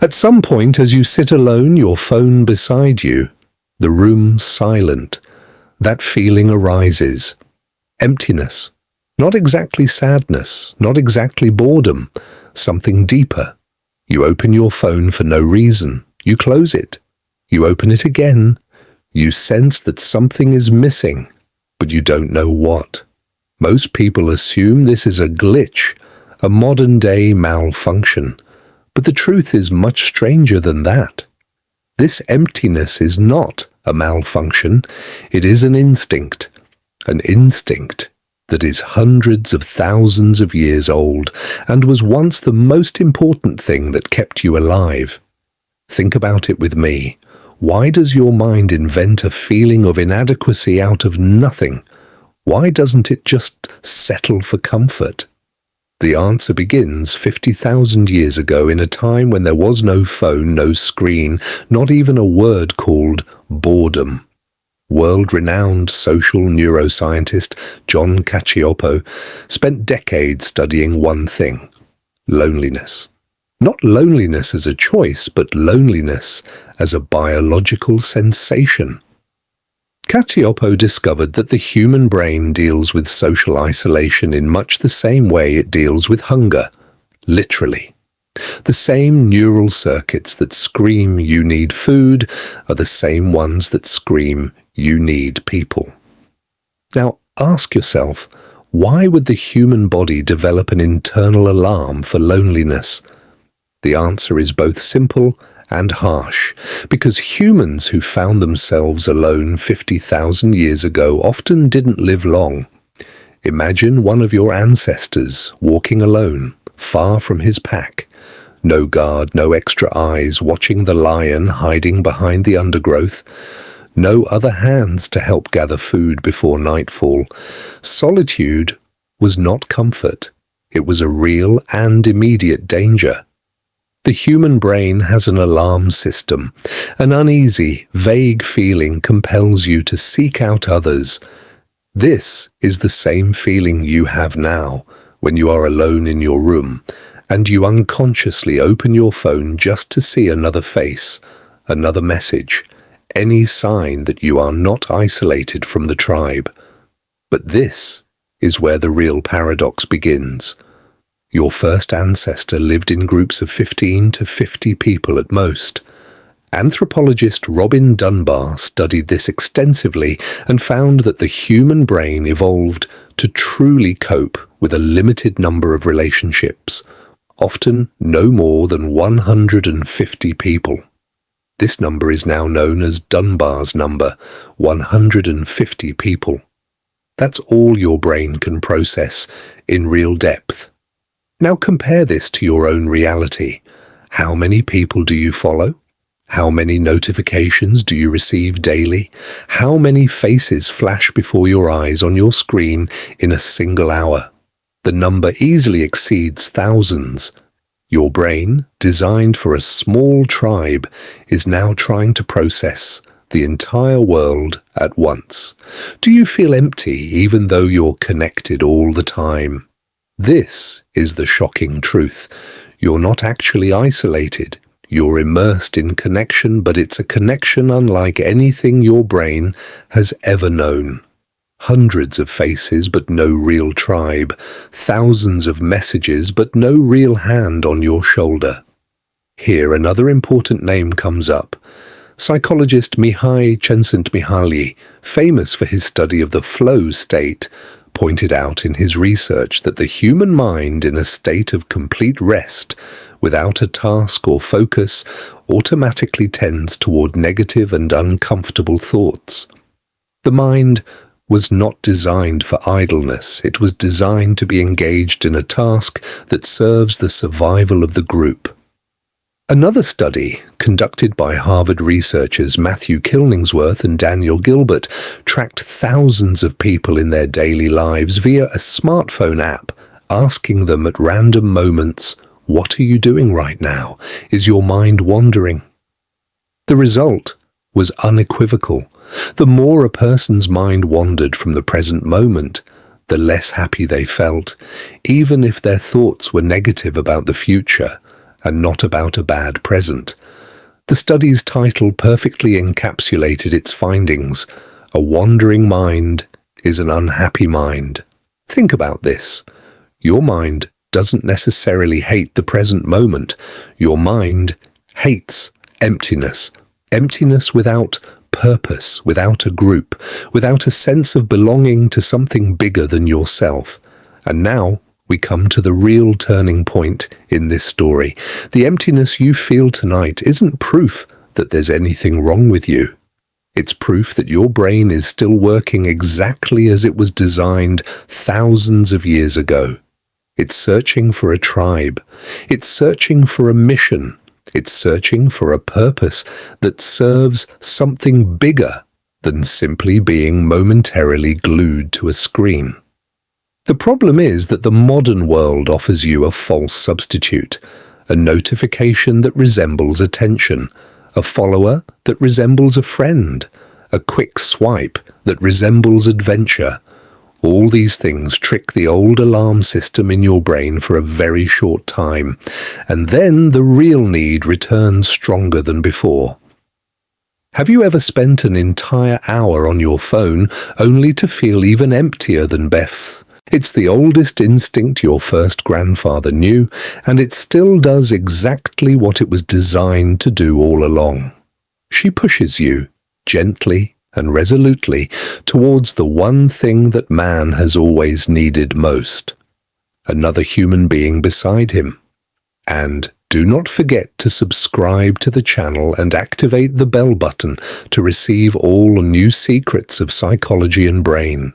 At some point, as you sit alone, your phone beside you, the room silent, that feeling arises. Emptiness. Not exactly sadness, not exactly boredom, something deeper. You open your phone for no reason. You close it. You open it again. You sense that something is missing, but you don't know what. Most people assume this is a glitch, a modern-day malfunction. But the truth is much stranger than that. This emptiness is not a malfunction. It is an instinct that is hundreds of thousands of years old and was once the most important thing that kept you alive. Think about it with me. Why does your mind invent a feeling of inadequacy out of nothing? Why doesn't it just settle for comfort? The answer begins 50,000 years ago in a time when there was no phone, no screen, not even a word called boredom. World-renowned social neuroscientist John Cacioppo spent decades studying one thing: loneliness. Not loneliness as a choice, but loneliness as a biological sensation. Cacioppo discovered that the human brain deals with social isolation in much the same way it deals with hunger, literally. The same neural circuits that scream you need food are the same ones that scream you need people. Now ask yourself, why would the human body develop an internal alarm for loneliness? The answer is both simple and harsh, because humans who found themselves alone 50,000 years ago often didn't live long. Imagine one of your ancestors walking alone, far from his pack. No guard, no extra eyes watching the lion hiding behind the undergrowth. No other hands to help gather food before nightfall. Solitude was not comfort. It was a real and immediate danger. The human brain has an alarm system. An uneasy, vague feeling compels you to seek out others. This is the same feeling you have now when you are alone in your room, and you unconsciously open your phone just to see another face, another message, any sign that you are not isolated from the tribe. But this is where the real paradox begins. Your first ancestor lived in groups of 15 to 50 people at most. Anthropologist Dunbar studied this extensively and found that the human brain evolved to truly cope with a limited number of relationships, often no more than 150 people. This number is now known as Dunbar's number, 150 people. That's all your brain can process in real depth. Now compare this to your own reality. How many people do you follow? How many notifications do you receive daily? How many faces flash before your eyes on your screen in a single hour? The number easily exceeds thousands. Your brain, designed for a small tribe, is now trying to process the entire world at once. Do you feel empty even though you're connected all the time? This is the shocking truth. You're not actually isolated. You're immersed in connection, but it's a connection unlike anything your brain has ever known. Hundreds of faces, but no real tribe. Thousands of messages, but no real hand on your shoulder. Here another important name comes up. Psychologist Mihai Csikszentmihalyi, famous for his study of the flow state, pointed out in his research that the human mind in a state of complete rest, without a task or focus, automatically tends toward negative and uncomfortable thoughts. The mind was not designed for idleness. It was designed to be engaged in a task that serves the survival of the group. Another study, conducted by Harvard researchers Matthew Killingsworth and Daniel Gilbert, tracked thousands of people in their daily lives via a smartphone app, asking them at random moments, "What are you doing right now? Is your mind wandering?" The result was unequivocal. The more a person's mind wandered from the present moment, the less happy they felt, even if their thoughts were negative about the future, and not about a bad present. The study's title perfectly encapsulated its findings. A wandering mind is an unhappy mind. Think about this. Your mind doesn't necessarily hate the present moment. Your mind hates emptiness. Emptiness without purpose, without a group, without a sense of belonging to something bigger than yourself. And now we come to the real turning point in this story. The emptiness you feel tonight isn't proof that there's anything wrong with you. It's proof that your brain is still working exactly as it was designed thousands of years ago. It's searching for a tribe. It's searching for a mission. It's searching for a purpose that serves something bigger than simply being momentarily glued to a screen. The problem is that the modern world offers you a false substitute, a notification that resembles attention, a follower that resembles a friend, a quick swipe that resembles adventure. All these things trick the old alarm system in your brain for a very short time, and then the real need returns stronger than before. Have you ever spent an entire hour on your phone only to feel even emptier than Beth? It's the oldest instinct your first grandfather knew, and it still does exactly what it was designed to do all along. She pushes you, gently and resolutely, towards the one thing that man has always needed most: another human being beside him. And do not forget to subscribe to the channel and activate the bell button to receive all new secrets of psychology and brain.